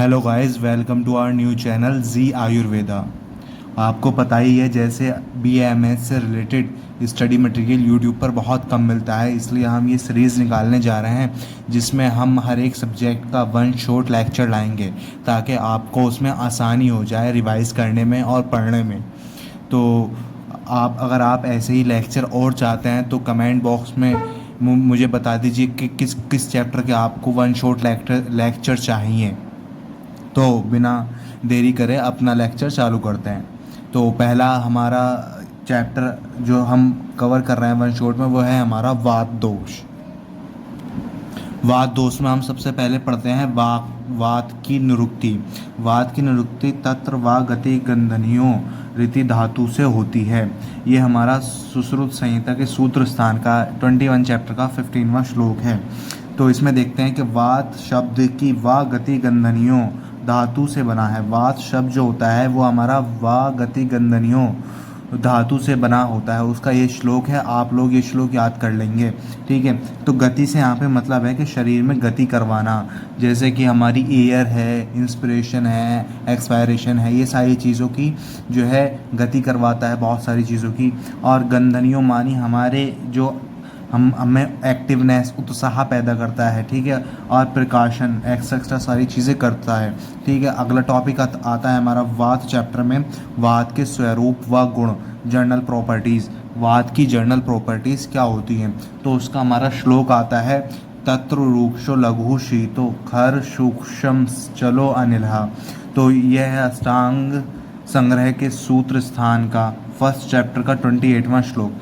Hello guys, welcome to our new channel G Ayurveda. आपको पता ही है, जैसे BAMS से रिलेटेड स्टडी मटेरियल यूट्यूब पर बहुत कम मिलता है, इसलिए हम ये सीरीज़ निकालने जा रहे हैं जिसमें हम हर एक सब्जेक्ट का वन शॉट लेक्चर लाएंगे ताकि आपको उसमें आसानी हो जाए रिवाइज़ करने में और पढ़ने में। तो अगर आप ऐसे ही लेक्चर और चाहते हैं तो कमेंट बॉक्स में मुझे बता दीजिए कि किस किस चैप्टर के आपको वन शॉट लेक्चर चाहिए। तो बिना देरी करे अपना लेक्चर चालू करते हैं। तो पहला हमारा चैप्टर जो हम कवर कर रहे हैं वन शॉट में, वो है हमारा वात दोष। वात दोष में हम सबसे पहले पढ़ते हैं वात की निरुक्ति। वात की निरुक्ति तत्र वा गति गंधनियों रीति धातु से होती है। ये हमारा सुश्रुत संहिता के सूत्र स्थान का 21 चैप्टर का 15वां श्लोक है। तो इसमें देखते हैं कि वात शब्द की वा गति गंधनियों धातु से बना है। वात शब्द जो होता है वो हमारा वा गति गंधनियों धातु से बना होता है। उसका ये श्लोक है, आप लोग ये श्लोक याद कर लेंगे, ठीक है। तो गति से यहाँ पे मतलब है कि शरीर में गति करवाना, जैसे कि हमारी एयर है, इंस्पिरेशन है, एक्सपायरेशन है, ये सारी चीज़ों की जो है गति करवाता है, बहुत सारी चीज़ों की। और गंधनियों मानी हमारे जो हमें एक्टिवनेस उत्साह पैदा करता है, ठीक है। और प्रिकॉशन एक्सेट्रा सारी चीज़ें करता है, ठीक है। अगला टॉपिक आता है हमारा वात चैप्टर में, वात के स्वरूप व गुण, जर्नल प्रॉपर्टीज़। वात की जर्नल प्रॉपर्टीज़ क्या होती हैं, तो उसका हमारा श्लोक आता है, तत्र रूक्षो लघु शीतो खर सूक्ष्म चलो अनिलहा। तो यह है अष्टांग संग्रह के सूत्र स्थान का फर्स्ट चैप्टर का 28वां श्लोक।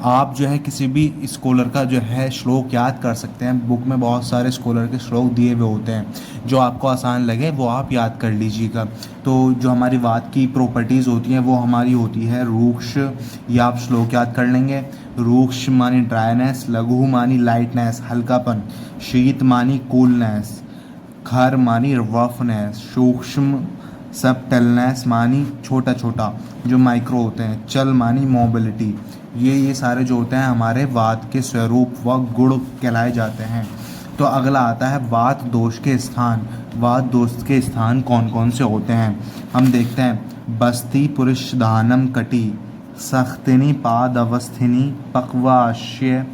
आप जो है किसी भी स्कॉलर का जो है श्लोक याद कर सकते हैं। बुक में बहुत सारे स्कॉलर के श्लोक दिए हुए होते हैं, जो आपको आसान लगे वो आप याद कर लीजिएगा। तो जो हमारी वात की प्रॉपर्टीज़ होती हैं वो हमारी होती है रूक्ष, ये आप श्लोक याद कर लेंगे। रूक्ष मानी ड्राइनेस, लघु मानी लाइटनेस हल्कापन, शीत मानी कूलनेस, खर मानी रफनेस, सूक्ष्म सबटलनेस मानी छोटा छोटा जो माइक्रो होते हैं, चल मानी मोबिलिटी। ये सारे जो होते हैं हमारे वात के स्वरूप व गुण कहलाए जाते हैं। तो अगला आता है वात दोष के स्थान। वात दोष के स्थान कौन कौन से होते हैं हम देखते हैं। बस्ती पुरुष दानम कटी सख्तिनी पाद अवस्थिनी पक्वाश्य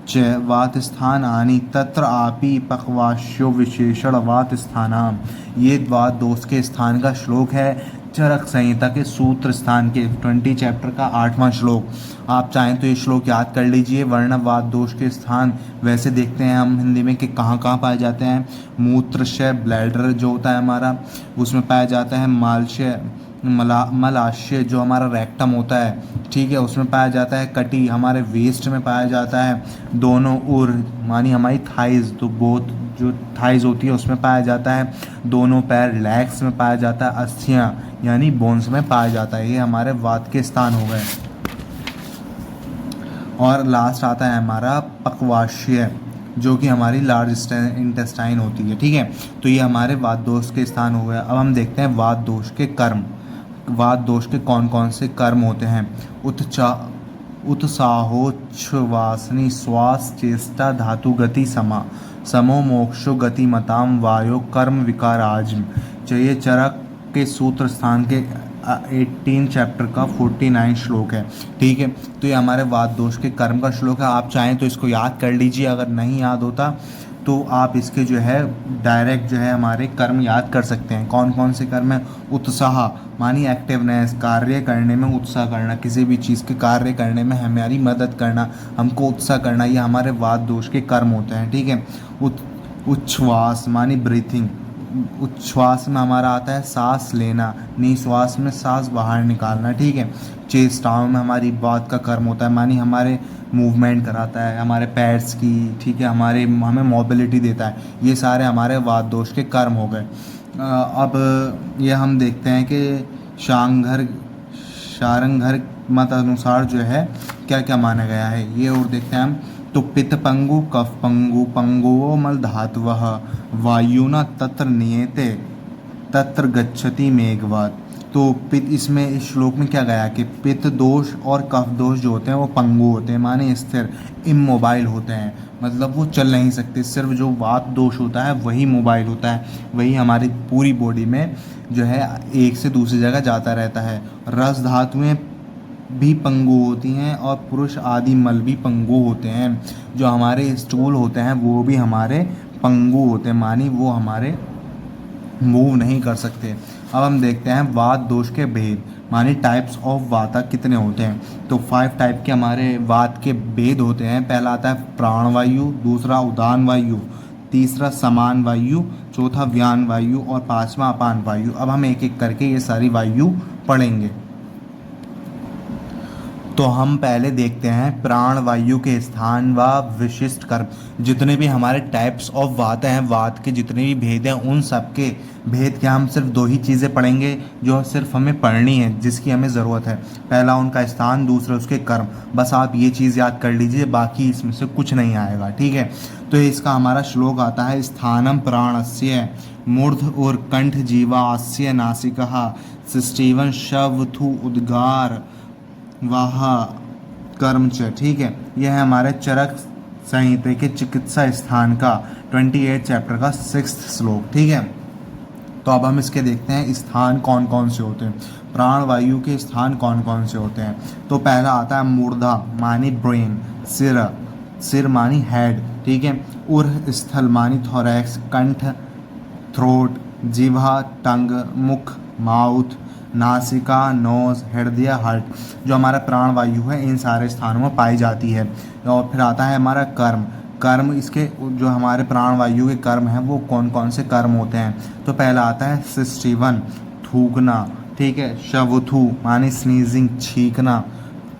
च वात स्थान आनी तत्र आपी पक्वाश्यो विशेषण वात स्थानाम। ये वात दोष के स्थान का श्लोक है चरक संहिता के सूत्र स्थान के 20 चैप्टर का 8वां श्लोक। आप चाहें तो ये श्लोक याद कर लीजिए, वरना वात दोष के स्थान वैसे देखते हैं हम हिंदी में कि कहाँ कहाँ पाए जाते हैं। मूत्रशय ब्लैडर जो होता है हमारा, उसमें पाया जाता है। मालशय मलाशय जो हमारा रेक्टम होता है, ठीक है, उसमें पाया जाता है। कटी हमारे वेस्ट में पाया जाता है। दोनों उर मानी हमारी थाइज, तो बोथ जो थाइज होती है उसमें पाया जाता है। दोनों पैर लेग्स में पाया जाता है। अस्थियाँ यानी बोन्स में पाया जाता है। ये हमारे वात के स्थान हो गए। और लास्ट आता है हमारा पक्वाशय, जो कि हमारी लार्ज इंटेस्टाइन होती है, ठीक है। तो ये हमारे वात दोष के स्थान हो गए। अब हम देखते हैं वात दोष के कर्म। वात दोष के कौन कौन से कर्म होते हैं। उत्साहोच्छ्वासनी श्वास चेष्टा धातु गति समा समो मोक्षो गति मताम वायो कर्म विकाराज्म। चाहिए चरक के सूत्र स्थान के 18 चैप्टर का 49 श्लोक है, ठीक है। तो ये हमारे वात दोष के कर्म का श्लोक है। आप चाहें तो इसको याद कर लीजिए, अगर नहीं याद होता तो आप इसके जो है डायरेक्ट जो है हमारे कर्म याद कर सकते हैं। कौन कौन से कर्म हैं। उत्साह मानी एक्टिवनेस, कार्य करने में उत्साह करना, किसी भी चीज़ के कार्य करने में हमारी मदद करना, हमको उत्साह करना, ये हमारे वात दोष के कर्म होते हैं, ठीक है। उच्छ्वास मानी ब्रीथिंग, उच्छ्वास में हमारा आता है सांस लेना, निश्वास में सांस बाहर निकालना, ठीक है। चेष्टाओं में हमारी बात का कर्म होता है, मानी हमारे मूवमेंट कराता है हमारे पैर्स की, ठीक है, हमें मोबिलिटी देता है। ये सारे हमारे वात दोष के कर्म हो गए। अब ये हम देखते हैं कि शारंघर मत अनुसार जो है क्या क्या माना गया है, ये और देखते हैं हम। तो पित्त पंगु कफ पंगु पंगुओ मल धातवः वायुना तत्र नियते तत्र गच्छति मेघवात। तो पित्त, इसमें इस श्लोक में क्या गया कि पित्त दोष और कफ दोष जो होते हैं वो पंगु होते हैं, माने स्थिर, इमोबाइल होते हैं, मतलब वो चल नहीं सकते। सिर्फ जो वात दोष होता है वही मोबाइल होता है, वही हमारी पूरी बॉडी में जो है एक से दूसरी जगह जाता रहता है। रस धातुएं भी पंगु होती हैं और पुरुष आदि मल भी पंगु होते हैं। जो हमारे स्टूल होते हैं वो भी हमारे पंगु होते हैं, मानी वो हमारे मूव नहीं कर सकते। अब हम देखते हैं वात दोष के भेद, मानी टाइप्स ऑफ वाता कितने होते हैं। तो 5 टाइप के हमारे वात के भेद होते हैं। पहला आता है प्राणवायु, दूसरा उदान वायु, तीसरा समान वायु, चौथा व्यान वायु और पांचवा अपान वायु। अब हम एक एक करके ये सारी वायु पढ़ेंगे। तो हम पहले देखते हैं प्राण वायु के स्थान व विशिष्ट कर्म। जितने भी हमारे टाइप्स ऑफ वात हैं, वात के जितने भी भेद हैं, उन सब के भेद के हम सिर्फ 2 ही चीज़ें पढ़ेंगे जो सिर्फ हमें पढ़नी है, जिसकी हमें ज़रूरत है। पहला उनका स्थान, दूसरा उसके कर्म। बस आप ये चीज़ याद कर लीजिए, बाकी इसमें से कुछ नहीं आएगा, ठीक है। तो इसका हमारा श्लोक आता है, स्थानम प्राणस्य मूर्ध और कंठ जीवास्य नासिकः सिष्टीवन शवथु उद्गार वाह कर्म च, ठीक है। यह है हमारे चरक संहिता के चिकित्सा स्थान का 28 चैप्टर का 6th श्लोक, ठीक है। तो अब हम इसके देखते हैं स्थान कौन कौन से होते हैं, प्राण वायु के स्थान कौन कौन से होते हैं। तो पहला आता है मूर्धा, मानी ब्रेन, सिर, सिर मानी हेड, ठीक है। उर्ह स्थल मानी थोरैक्स, कंठ थ्रोट, जिह्वा टंग, मुख माउथ, नासिका नोज, हृदय हार्ट। जो हमारा प्राण वायु है इन सारे स्थानों में पाई जाती है। और फिर आता है हमारा कर्म। कर्म, इसके जो हमारे प्राण वायु के कर्म हैं वो कौन कौन से कर्म होते हैं। तो पहला आता है सिस्टीवन, थूकना, ठीक है। शवथु मानी स्नीजिंग, छींकना।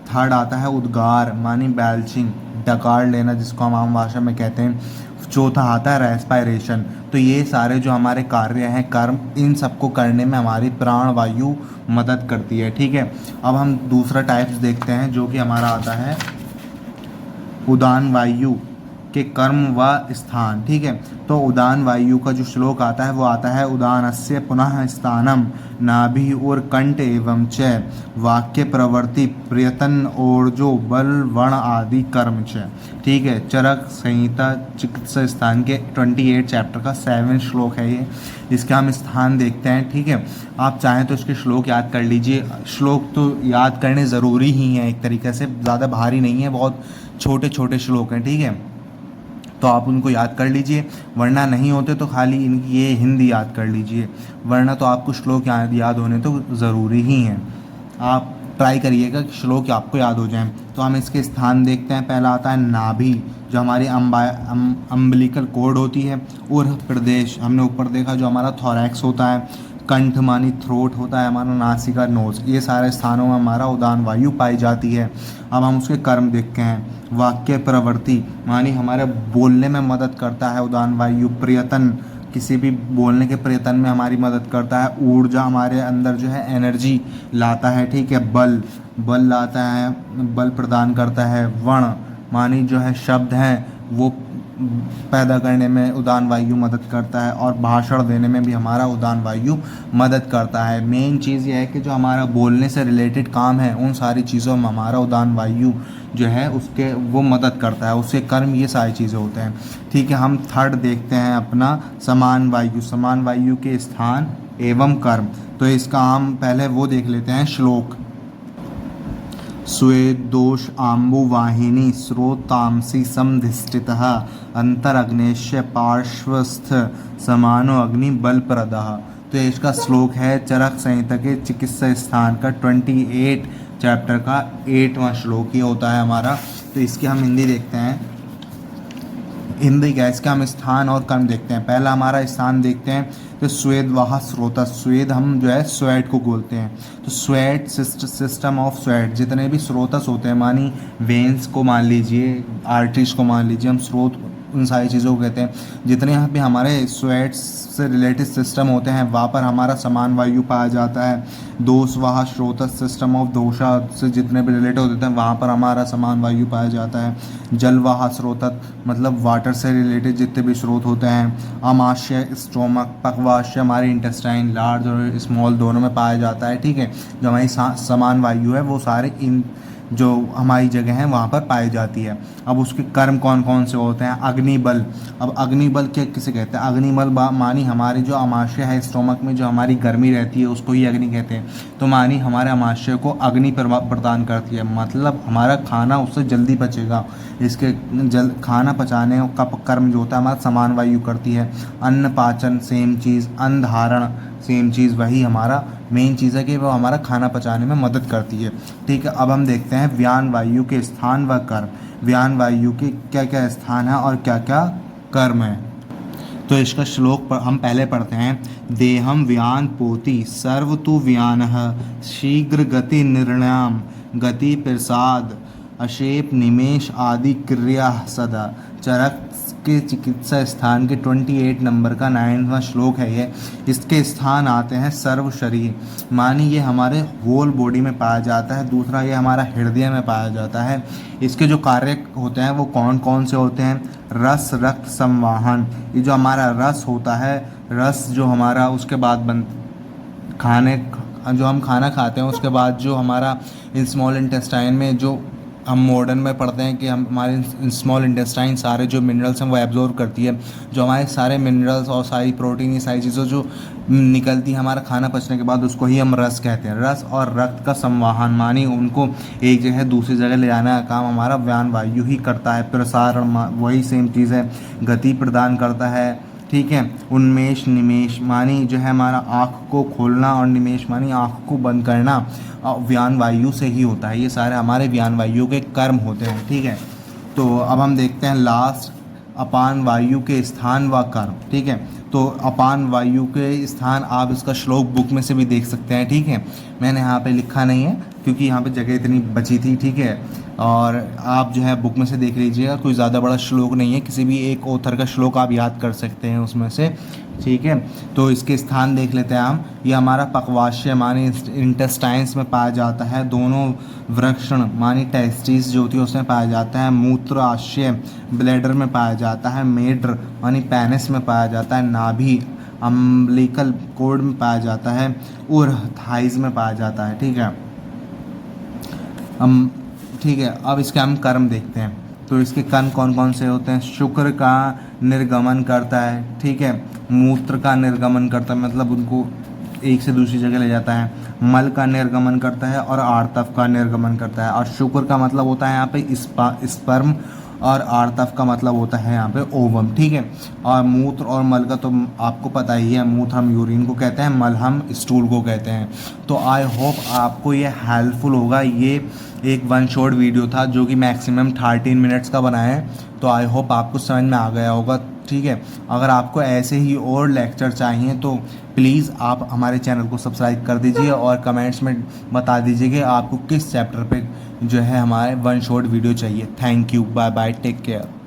थर्ड आता है उद्गार मानी बैल्चिंग, डकार लेना, जिसको हम आम भाषा में कहते हैं। चौथा आता है रेस्पायरेशन। तो ये सारे जो हमारे कार्य हैं, कर्म, इन सबको करने में हमारी प्राण वायु मदद करती है, ठीक है। अब हम दूसरा टाइप्स देखते हैं जो कि हमारा आता है उदान वायु के कर्म व स्थान, ठीक है। तो उदान वायु का जो श्लोक आता है वो आता है, उदानस्य पुनः स्थानम नाभि और कंठ एवं च वाक्य प्रवृत्ति प्रयत्न और जो बल वर्ण आदि कर्म च, ठीक है। चरक संहिता चिकित्सा स्थान के 28 चैप्टर का 7 श्लोक है ये। इसके हम स्थान देखते हैं, ठीक है। आप चाहें तो इसके श्लोक याद कर लीजिए। श्लोक तो याद करने ज़रूरी ही हैं, एक तरीके से ज़्यादा भारी नहीं है, बहुत छोटे छोटे श्लोक हैं, ठीक है। तो आप उनको याद कर लीजिए, वरना नहीं होते तो खाली इनकी ये हिंदी याद कर लीजिए, वरना तो आपको श्लोक याद होने तो ज़रूरी ही हैं। आप ट्राई करिएगा कि श्लोक आपको याद हो जाएं। तो हम इसके स्थान देखते हैं। पहला आता है नाभि, जो हमारी अम्बिलिकल कॉर्ड होती है। उर्ह प्रदेश, हमने ऊपर देखा, जो हमारा थोरैक्स होता है। कंठ मानी थ्रोट होता है हमारा, नासिका नोज। ये सारे स्थानों में हमारा उदान वायु पाई जाती है। अब हम उसके कर्म देखते हैं। वाक्य प्रवृत्ति मानी हमारे बोलने में मदद करता है उदान वायु। प्रयत्न, किसी भी बोलने के प्रयत्न में हमारी मदद करता है। ऊर्जा, हमारे अंदर जो है एनर्जी लाता है, ठीक है। बल, बल लाता है, बल प्रदान करता है। वर्ण मानी जो है शब्द हैं वो पैदा करने में उदान वायु मदद करता है। और भाषण देने में भी हमारा उदान वायु मदद करता है। मेन चीज़ ये है कि जो हमारा बोलने से रिलेटेड काम है उन सारी चीज़ों में हमारा उदान वायु जो है उसके वो मदद करता है, उसके कर्म ये सारी चीज़ें होते हैं, ठीक है। हम थर्ड देखते हैं अपना समान वायु, समान वायु के स्थान एवं कर्म। तो इसका हम पहले वो देख लेते हैं श्लोक। स्वेद दोष आम्बु वाहिनी स्रोतांसी समधिष्ठितः अंतरग्नेश्य पार्श्वस्थ समानो अग्नि बलप्रदः। तो इसका श्लोक है चरक संहिता के चिकित्सा स्थान का 28 चैप्टर का 8वां श्लोक ये होता है हमारा। तो इसकी हम हिंदी देखते हैं। हिंदी का इसका हम स्थान और कर्म देखते हैं। पहला हमारा स्थान देखते हैं तो स्वेद वाह स्रोता, स्वेद हम जो है स्वेट को बोलते हैं। तो स्वेट सिस्टम ऑफ स्वेट, जितने भी स्रोतस होते हैं, मानी वेंस को मान लीजिए, आर्टरीज को मान लीजिए, हम स्रोत उन सारी चीज़ों को कहते हैं। जितने यहाँ पे हमारे स्वेट्स से रिलेटेड सिस्टम होते हैं वहाँ पर हमारा समान वायु पाया जाता है। दोषवाह स्रोत सिस्टम ऑफ दोषा से जितने भी रिलेटेड होते हैं वहाँ पर हमारा समान वायु पाया जाता है। जलवाह स्रोत मतलब वाटर से रिलेटेड जितने भी स्रोत होते हैं। आमाशय स्टोमक पक्वाशय हमारे इंटेस्टाइन लार्ज और स्मॉल दोनों में पाया जाता है। ठीक है, जो हमारी समान वायु है वो सारे इन जो हमारी जगह है वहाँ पर पाई जाती है। अब उसके कर्म कौन कौन से होते हैं? अग्निबल। अब अग्निबल क्या किसे कहते हैं? अग्निबल मानी हमारे जो आमाशय है स्टोमक में जो हमारी गर्मी रहती है उसको ही अग्नि कहते हैं। तो मानी हमारे आमाशय को अग्नि प्रदान करती है, मतलब हमारा खाना उससे जल्दी पचेगा। इसके खाना पचाने का कर्म जो होता है हमारा समान वायु करती है। अन्न पाचन सेम चीज़, अन्न धारण सेम चीज़, वही हमारा मेन चीज़ है कि वो हमारा खाना पचाने में मदद करती है। ठीक है, अब हम देखते हैं व्यान वायु के स्थान व कर्म। व्यान वायु के क्या क्या स्थान है और क्या क्या कर्म है। तो इसका श्लोक हम पहले पढ़ते हैं। देहम व्यान पोति सर्व तु व्यानः शीघ्र गति निर्णयाम गति प्रसाद अशेप निमेश आदि क्रिया सदा। चरक के चिकित्सा स्थान के 28 नंबर का 9वां श्लोक है ये। इसके स्थान आते हैं सर्व शरीर, मानी ये हमारे होल बॉडी में पाया जाता है। दूसरा ये हमारा हृदय में पाया जाता है। इसके जो कार्य होते हैं वो कौन कौन से होते हैं? रस रक्त संवाहन, ये जो हमारा रस होता है, रस जो हमारा उसके बाद जो हम खाना खाते हैं उसके बाद जो हमारा स्मॉल इंटेस्टाइन में जो हम मॉडर्न में पढ़ते हैं कि हम हमारे स्मॉल इंटेस्टाइन सारे जो मिनरल्स हैं वो एब्जॉर्ब करती है। जो हमारे सारे मिनरल्स और सारी प्रोटीन ये सारी चीज़ें जो निकलती है हमारा खाना पचने के बाद उसको ही हम रस कहते हैं। रस और रक्त का संवाहन मानी उनको एक जगह दूसरी जगह ले जाने का काम हमारा व्यान वायु ही करता है। प्रसारण वही सेम चीज़ है, गति प्रदान करता है। ठीक है, उन्मेष निमेश मानी जो है हमारा आँख को खोलना और निमेश मानी आँख को बंद करना व्यान वायु से ही होता है। ये सारे हमारे व्यान वायु के कर्म होते हैं। ठीक है, तो अब हम देखते हैं लास्ट अपान वायु के स्थान व कर्म। ठीक है, तो अपान वायु के स्थान आप इसका श्लोक बुक में से भी देख सकते हैं। ठीक है, मैंने यहाँ पे लिखा नहीं है क्योंकि यहाँ पे जगह इतनी बची थी। ठीक है, और आप जो है बुक में से देख लीजिएगा, कोई ज़्यादा बड़ा श्लोक नहीं है, किसी भी एक ऑथर का श्लोक आप याद कर सकते हैं उसमें से। ठीक है, तो इसके स्थान देख लेते हैं हम। ये हमारा पक्वाशय मानी इंटेस्टाइन्स में पाया जाता है। दोनों वृषण मानी टेस्टिस जो होती है उसमें पाया जाता है। मूत्राशय ब्लैडर में पाया जाता है। मेड्र मानी पेनिस में पाया जाता है। नाभि अम्बिलिकल कॉर्ड में पाया जाता है। और थाइज में पाया जाता है। ठीक है, अब इसके हम कर्म देखते हैं। तो इसके कर्म कौन कौन से होते हैं? शुक्र का निर्गमन करता है। ठीक है, मूत्र का निर्गमन करता है, मतलब उनको एक से दूसरी जगह ले जाता है। मल का निर्गमन करता है और आर्तव का निर्गमन करता है। और शुक्र का मतलब होता है यहाँ पे स्पर्म और आर्तव का मतलब होता है यहाँ पे ओवम। ठीक है, और मूत्र और मल का तो आपको पता ही है, मूत्र हम यूरिन को कहते हैं, मल हम स्टूल को कहते हैं। तो आई होप आपको ये हेल्पफुल होगा। ये एक वन शॉट वीडियो था जो कि मैक्सिमम 13 मिनट्स का बना है। तो आई होप आपको समझ में आ गया होगा। ठीक है, अगर आपको ऐसे ही और लेक्चर चाहिए तो प्लीज़ आप हमारे चैनल को सब्सक्राइब कर दीजिए और कमेंट्स में बता दीजिए कि आपको किस चैप्टर पे जो है हमारे वन शॉट वीडियो चाहिए। Thank you, bye bye, take care.